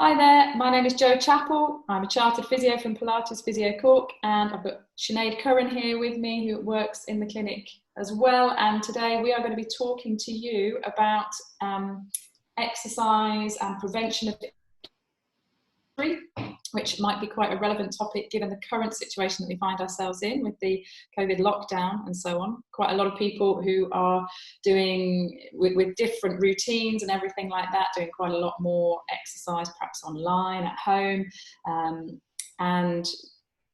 Hi there, my name is Jo Chappell. I'm a chartered physio from Pilates Physio Cork, and I've got Sinead Curran here with me, who works in the clinic as well. And today we are going to be talking to you about exercise and prevention of injury, which might be quite a relevant topic given the current situation that we find ourselves in with the COVID lockdown and so on. Quite a lot of people who are doing with different routines and everything like that, doing quite a lot more exercise, perhaps online, at home, and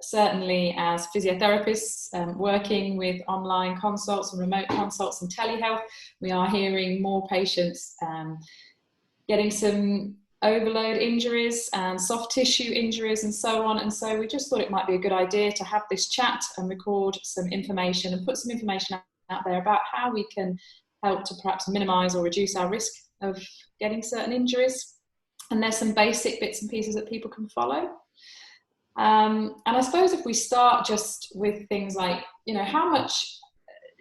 certainly as physiotherapists working with online consults and remote consults and telehealth, we are hearing more patients getting some overload injuries and soft tissue injuries and so on. And so we just thought it might be a good idea to have this chat and record some information and put some information out there about how we can help to perhaps minimise or reduce our risk of getting certain injuries. And there's some basic bits and pieces that people can follow. And I suppose if we start just with things like, how much,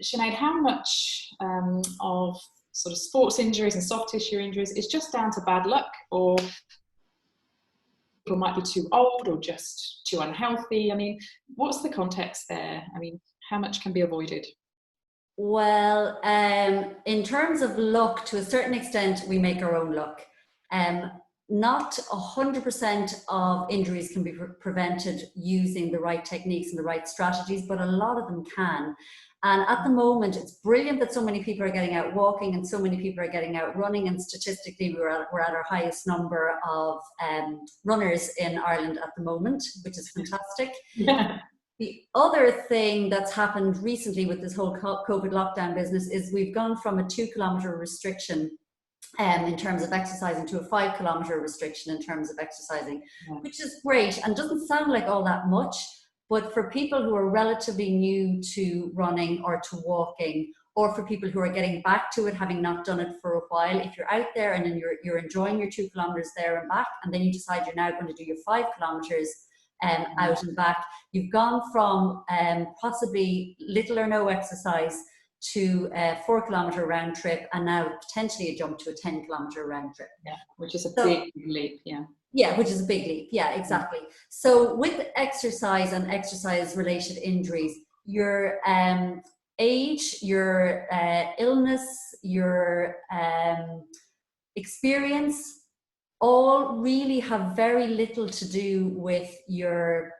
Sinead, how much of sort of sports injuries and soft tissue injuries is just down to bad luck, or people might be too old or just too unhealthy? I mean, what's the context there? I mean, how much can be avoided? Well, in terms of luck, to a certain extent, we make our own luck. Not 100% of injuries can be prevented using the right techniques and the right strategies, but a lot of them can. And at the moment, it's brilliant that so many people are getting out walking and so many people are getting out running. And statistically, we're at our highest number of runners in Ireland at the moment, which is fantastic. Yeah. The other thing that's happened recently with this whole COVID lockdown business is we've gone from a 2-kilometre restriction in terms of exercising to a 5-kilometre restriction in terms of exercising, which is great and doesn't sound like all that much. But for people who are relatively new to running or to walking, or for people who are getting back to it, having not done it for a while, if you're out there and then you're enjoying your 2 kilometres there and back, and then you decide you're now going to do your 5 kilometres out and back, you've gone from possibly little or no exercise to a 4-kilometre round trip, and now potentially a jump to a 10-kilometre round trip. Yeah, which is a big leap, Yeah, which is a big leap. Yeah, exactly. So with exercise and exercise-related injuries, your age, your illness, your experience, all really have very little to do with your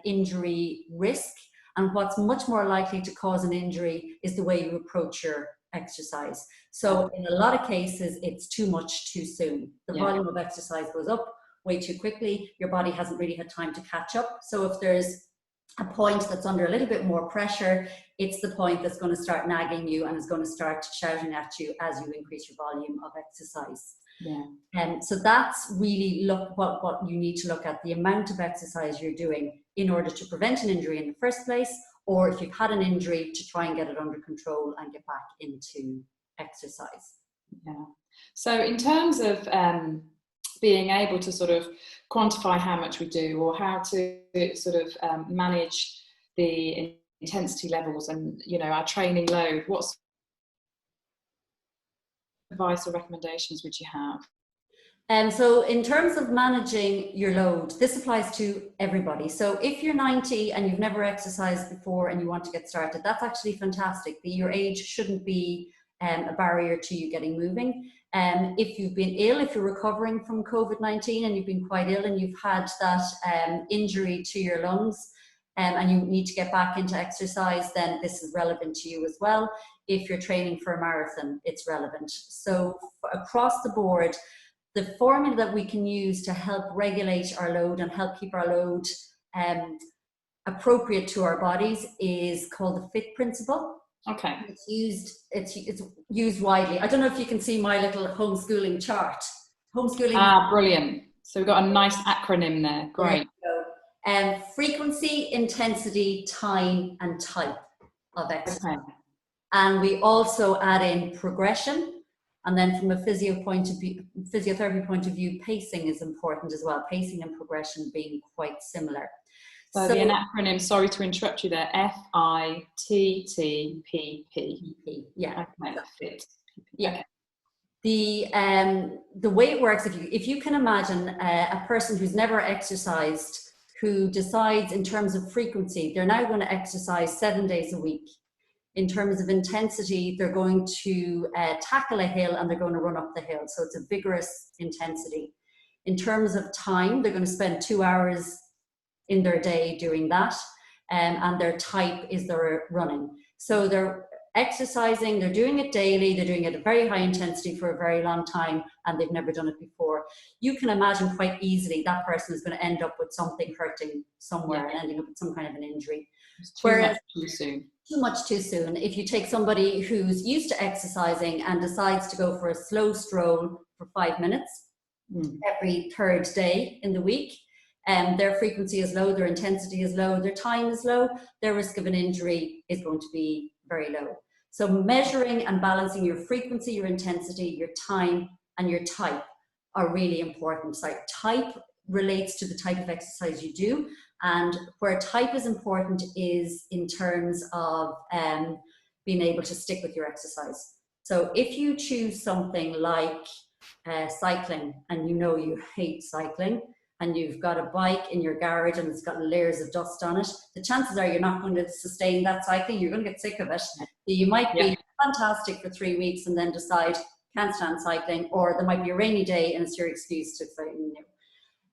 injury risk. And what's much more likely to cause an injury is the way you approach your exercise. So in a lot of cases, it's too much too soon. The volume of exercise goes up way too quickly. Your body hasn't really had time to catch up. So if there's a point that's under a little bit more pressure, it's the point that's going to start nagging you and is going to start shouting at you as you increase your volume of exercise. So that's really what you need to look at, the amount of exercise you're doing in order to prevent an injury in the first place, or if you've had an injury, to try and get it under control and get back into exercise. So in terms of being able to sort of quantify how much we do, or how to sort of manage the intensity levels and our training load, what advice or recommendations would you have? So in terms of managing your load, this applies to everybody. So if you're 90 and you've never exercised before and you want to get started, that's actually fantastic. Your age shouldn't be a barrier to you getting moving. If you've been ill, if you're recovering from COVID-19 and you've been quite ill and you've had that injury to your lungs, and you need to get back into exercise, then this is relevant to you as well. If you're training for a marathon, it's relevant. So across the board, the formula that we can use to help regulate our load and help keep our load appropriate to our bodies is called the FITT principle. Okay. It's used widely. I don't know if you can see my little homeschooling chart. Brilliant. So we've got a nice acronym there. Great. Frequency, intensity, time, and type of exercise. Okay. And we also add in progression. And then from a physiotherapy point of view, pacing is important as well. Pacing and progression being quite similar. So the acronym, sorry to interrupt you there, FITT. Yeah. Okay. Exactly. FIT. Yeah. The way it works, if you can imagine a person who's never exercised, who decides in terms of frequency, they're now going to exercise 7 days a week. In terms of intensity, they're going to tackle a hill and they're going to run up the hill. So it's a vigorous intensity. In terms of time, they're going to spend 2 hours in their day doing that. And their type is their running. So they're exercising, they're doing it daily, they're doing it at a very high intensity for a very long time, and they've never done it before. You can imagine quite easily that person is going to end up with something hurting somewhere and ending up with some kind of an injury. Much too soon. Too much too soon. If you take somebody who's used to exercising and decides to go for a slow stroll for 5 minutes every third day in the week, their frequency is low, their intensity is low, their time is low, their risk of an injury is going to be very low. So measuring and balancing your frequency, your intensity, your time, and your type are really important. So type relates to the type of exercise you do, and where type is important is in terms of being able to stick with your exercise. So if you choose something like cycling, and you know you hate cycling, and you've got a bike in your garage and it's got layers of dust on it, the chances are you're not going to sustain that cycling. You're going to get sick of it. You might be fantastic for 3 weeks and then decide, can't stand cycling, or there might be a rainy day and it's your excuse to say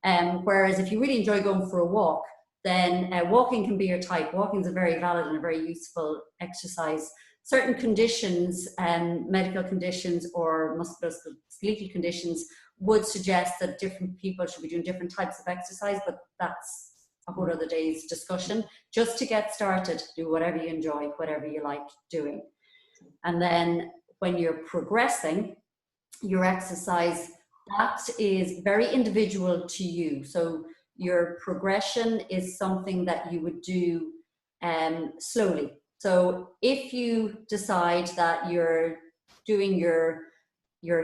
no. Whereas if you really enjoy going for a walk, then walking can be your type. Walking is a very valid and a very useful exercise. Certain conditions, medical conditions or musculoskeletal conditions, would suggest that different people should be doing different types of exercise, but that's a whole other day's discussion. Just to get started, do whatever you enjoy, whatever you like doing. And then when you're progressing your exercise, that is very individual to you. So your progression is something that you would do slowly. So if you decide that you're doing your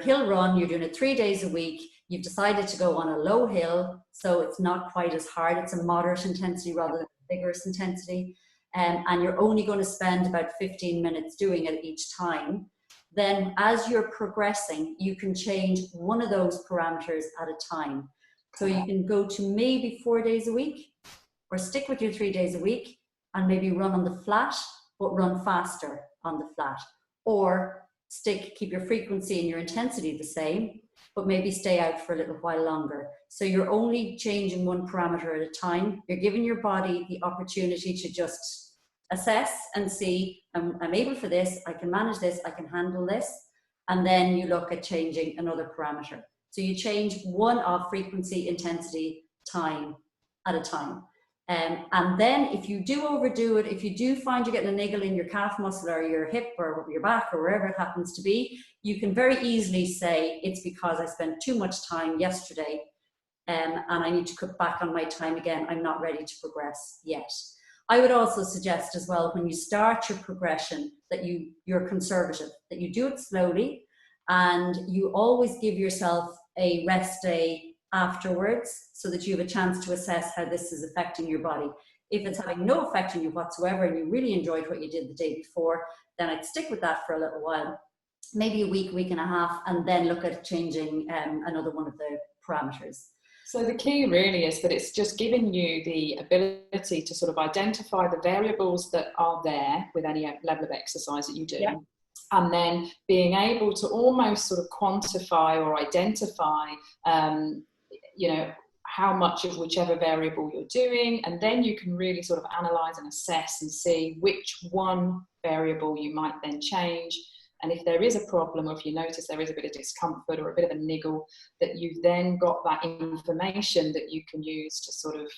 hill run, you're doing it 3 days a week, you've decided to go on a low hill, so it's not quite as hard, it's a moderate intensity rather than a vigorous intensity, and you're only going to spend about 15 minutes doing it each time, then as you're progressing, you can change one of those parameters at a time. So you can go to maybe 4 days a week, or stick with your 3 days a week, and maybe run on the flat, but run faster on the flat. Or keep your frequency and your intensity the same, but maybe stay out for a little while longer. So you're only changing one parameter at a time. You're giving your body the opportunity to just assess and see, I'm able for this, I can manage this, I can handle this. And then you look at changing another parameter. So you change one of frequency, intensity, time at a time. And then if you do overdo it, if you do find you're getting a niggle in your calf muscle or your hip or your back or wherever it happens to be, you can very easily say, it's because I spent too much time yesterday and I need to cut back on my time again. I'm not ready to progress yet. I would also suggest as well, when you start your progression, that you're conservative, that you do it slowly, and you always give yourself a rest day afterwards so that you have a chance to assess how this is affecting your body. If it's having no effect on you whatsoever and you really enjoyed what you did the day before, then I'd stick with that for a little while, maybe a week, week and a half, and then look at changing another one of the parameters. So the key really is that it's just giving you the ability to sort of identify the variables that are there with any level of exercise that you do. Yeah. And then being able to almost sort of quantify or identify, how much of whichever variable you're doing. And then you can really sort of analyze and assess and see which one variable you might then change. And if there is a problem, or if you notice there is a bit of discomfort or a bit of a niggle, that you've then got that information that you can use to sort of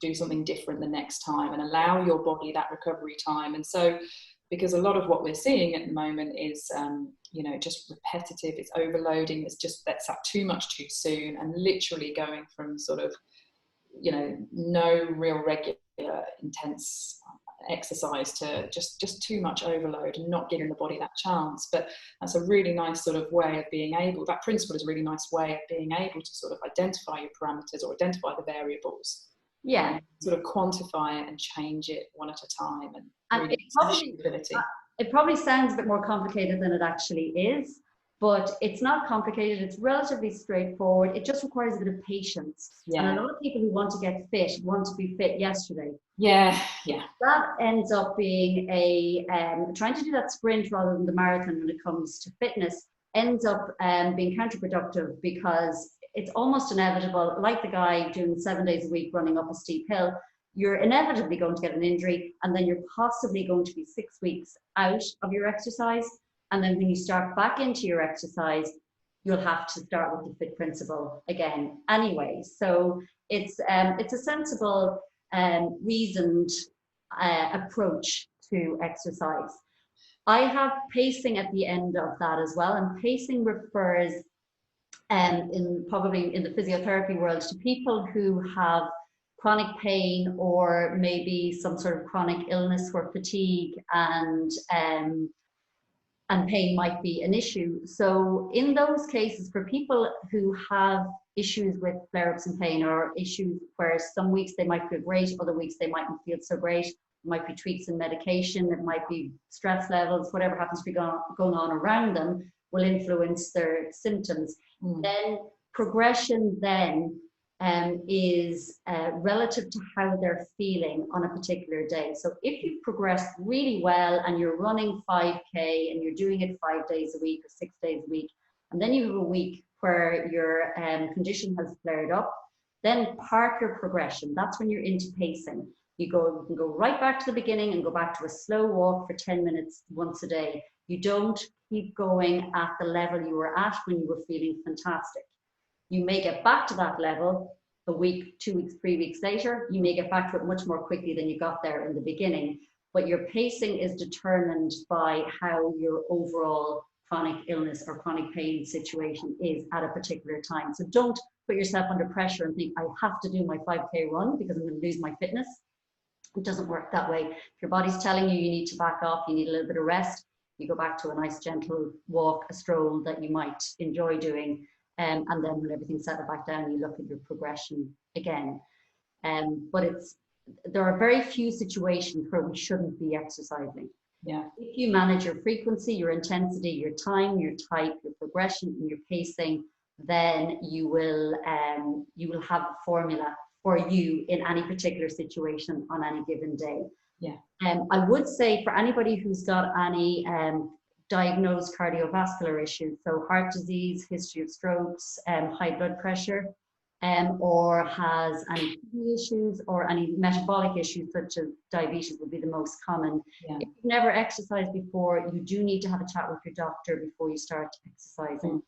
do something different the next time and allow your body that recovery time. And so, because a lot of what we're seeing at the moment is, just repetitive, it's overloading, that's up too much too soon, and literally going from sort of, no real regular intense exercise to just too much overload and not giving the body that chance. But that's a really nice sort of way of being able, that principle is a really nice way of being able to sort of identify your parameters or identify the variables. Yeah. Sort of quantify it and change it one at a time. And really it probably sounds a bit more complicated than it actually is. but it's not complicated. It's relatively straightforward. It just requires a bit of patience. Yeah. And a lot of people who want to get fit want to be fit yesterday. Yeah. That ends up being trying to do that sprint rather than the marathon when it comes to fitness ends up being counterproductive, because it's almost inevitable, like the guy doing 7 days a week running up a steep hill, you're inevitably going to get an injury, and then you're possibly going to be 6 weeks out of your exercise. And then when you start back into your exercise, you'll have to start with the FITT principle again anyway. So it's a sensible, reasoned approach to exercise. I have pacing at the end of that as well, and pacing refers probably in the physiotherapy world to people who have chronic pain, or maybe some sort of chronic illness where fatigue and pain might be an issue. So in those cases, for people who have issues with flare-ups and pain, or issues where some weeks they might feel great, other weeks they mightn't feel so great, it might be tweaks in medication, it might be stress levels, whatever happens to be going on around them will influence their symptoms. Then progression then is relative to how they're feeling on a particular day. So if you've progressed really well and you're running 5K and you're doing it 5 days a week or 6 days a week, and then you have a week where your condition has flared up, then park your progression. That's when you're into pacing. You can go right back to the beginning and go back to a slow walk for 10 minutes once a day. You don't keep going at the level you were at when you were feeling fantastic. You may get back to that level a week, 2 weeks, 3 weeks later. You may get back to it much more quickly than you got there in the beginning. But your pacing is determined by how your overall chronic illness or chronic pain situation is at a particular time. So don't put yourself under pressure and think, I have to do my 5K run because I'm going to lose my fitness. It doesn't work that way. If your body's telling you you need to back off, you need a little bit of rest, you go back to a nice gentle walk, a stroll that you might enjoy doing. And then when everything's settled back down, you look at your progression again. But there are very few situations where we shouldn't be exercising. Yeah. If you manage your frequency, your intensity, your time, your type, your progression, and your pacing, then you will have a formula for you in any particular situation on any given day. Yeah. I would say for anybody who's got any diagnosed cardiovascular issues, so heart disease, history of strokes, high blood pressure, or has any kidney issues or any metabolic issues such as diabetes would be the most common. Yeah. If you've never exercised before, you do need to have a chat with your doctor before you start exercising.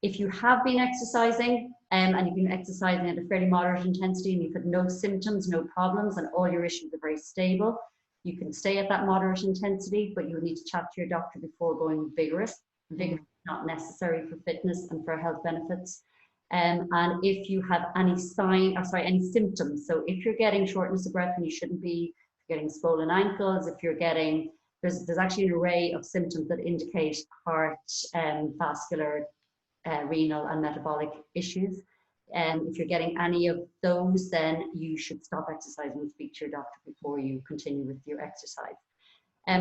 If you have been exercising and you've been exercising at a fairly moderate intensity and you've had no symptoms, no problems, and all your issues are very stable, you can stay at that moderate intensity, but you need to chat to your doctor before going vigorous. Vigorous is not necessary for fitness and for health benefits. And if you have any any symptoms, so if you're getting shortness of breath when you shouldn't be, if you're getting swollen ankles, if you're getting, there's actually an array of symptoms that indicate heart, vascular, renal and metabolic issues. If you're getting any of those, then you should stop exercising and speak to your doctor before you continue with your exercise.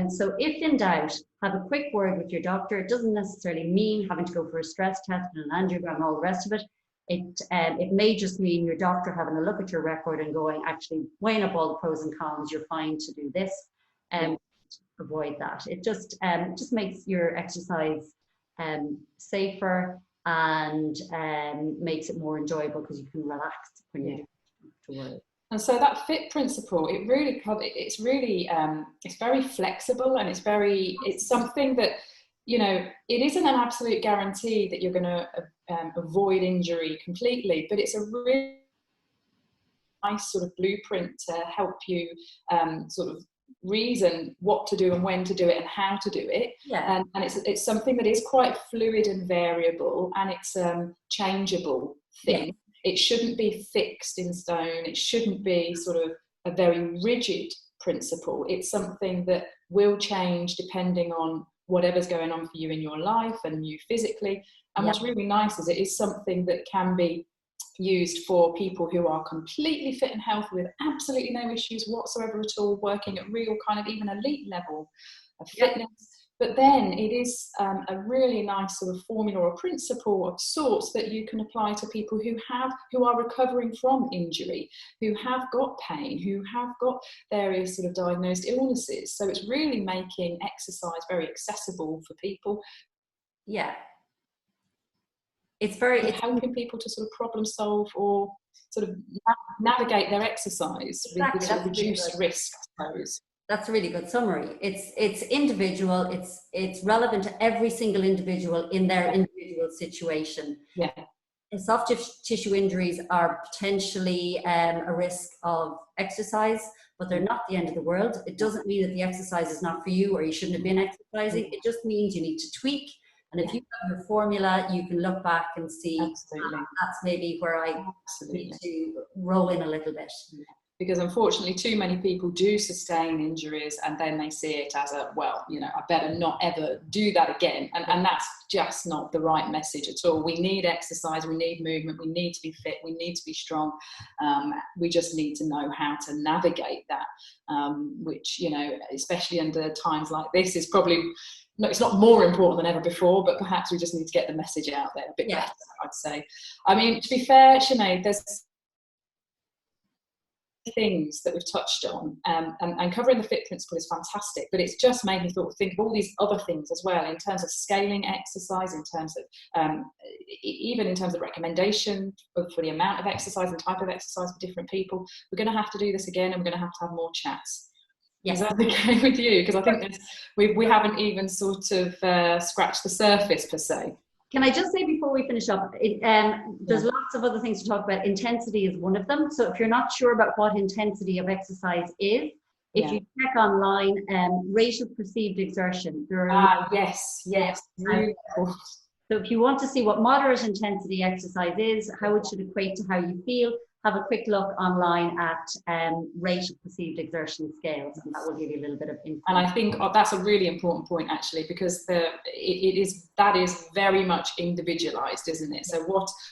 So if in doubt, have a quick word with your doctor. It doesn't necessarily mean having to go for a stress test and an angiogram and all the rest of it. It may just mean your doctor having a look at your record and going, actually weighing up all the pros and cons, you're fine to do this. Avoid that. It just makes your exercise safer and makes it more enjoyable because you can relax when you're afterwards. And so that FITT principle, it's very flexible, and it's something that, it isn't an absolute guarantee that you're going to avoid injury completely, but it's a really nice sort of blueprint to help you sort of reason what to do and when to do it and how to do it. Yeah. And it's something that is quite fluid and variable, and it's a changeable thing. Yeah. It shouldn't be fixed in stone. It shouldn't be sort of a very rigid principle. It's something that will change depending on whatever's going on for you in your life and you physically. And what's really nice is it is something that can be used for people who are completely fit and healthy with absolutely no issues whatsoever at all, working at real kind of even elite level of fitness. But then it is a really nice sort of formula or principle of sorts that you can apply to people who are recovering from injury, who have got pain, who have got various sort of diagnosed illnesses. So it's really making exercise very accessible for people. Yeah. It's helping people to sort of problem solve or sort of navigate their exercise with sort of reduced risk, I suppose. That's a really good summary. It's individual. It's relevant to every single individual in their individual situation. Yeah. And soft tissue injuries are potentially a risk of exercise, but they're not the end of the world. It doesn't mean that the exercise is not for you or you shouldn't have been exercising. It just means you need to tweak. And if you have your formula, you can look back and see that's maybe where I need to roll in a little bit. Because unfortunately too many people do sustain injuries and then they see it as a, well, you know, I better not ever do that again. And that's just not the right message at all. We need exercise, we need movement, we need to be fit, we need to be strong. We just need to know how to navigate that, which, you know, especially under times like this is probably, no, it's not more important than ever before, but perhaps we just need to get the message out there a bit better, I'd say. I mean, to be fair, Sinead, there's things that we've touched on, and covering the FITT principle is fantastic, but it's just made me think of all these other things as well, in terms of scaling exercise, in terms of even in terms of recommendation for the amount of exercise and type of exercise for different people. We're going to have to do this again, and we're going to have more chats. Yes. Is that okay with you? Because I think we haven't even sort of scratched the surface per se. Can I just say before we finish up, there's lots of other things to talk about. Intensity is one of them. So if you're not sure about what intensity of exercise is, if you check online, rate of perceived exertion. Yes. Really cool. So if you want to see what moderate intensity exercise is, how it should equate to how you feel, have a quick look online at rate of perceived exertion scales, and that will give you a little bit of info. And I think that's a really important point, actually, because that is very much individualized, isn't it? So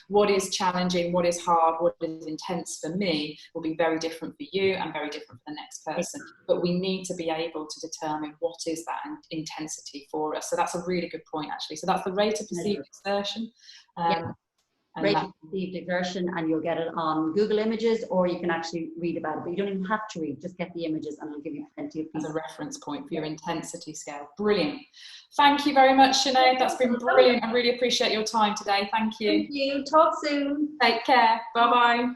what is challenging, what is hard, what is intense for me will be very different for you and very different for the next person. But we need to be able to determine what is that intensity for us. So that's a really good point, actually. So that's the rate of perceived exertion. Rate of perceived exertion, and you'll get it on Google Images, or you can actually read about it, but you don't even have to read, just get the images and it'll give you plenty of as a reference point for your intensity scale. Brilliant. Thank you very much, Sinead. That's been brilliant. I really appreciate your time today. Thank you. Thank you. Talk soon. Take care. Bye-bye.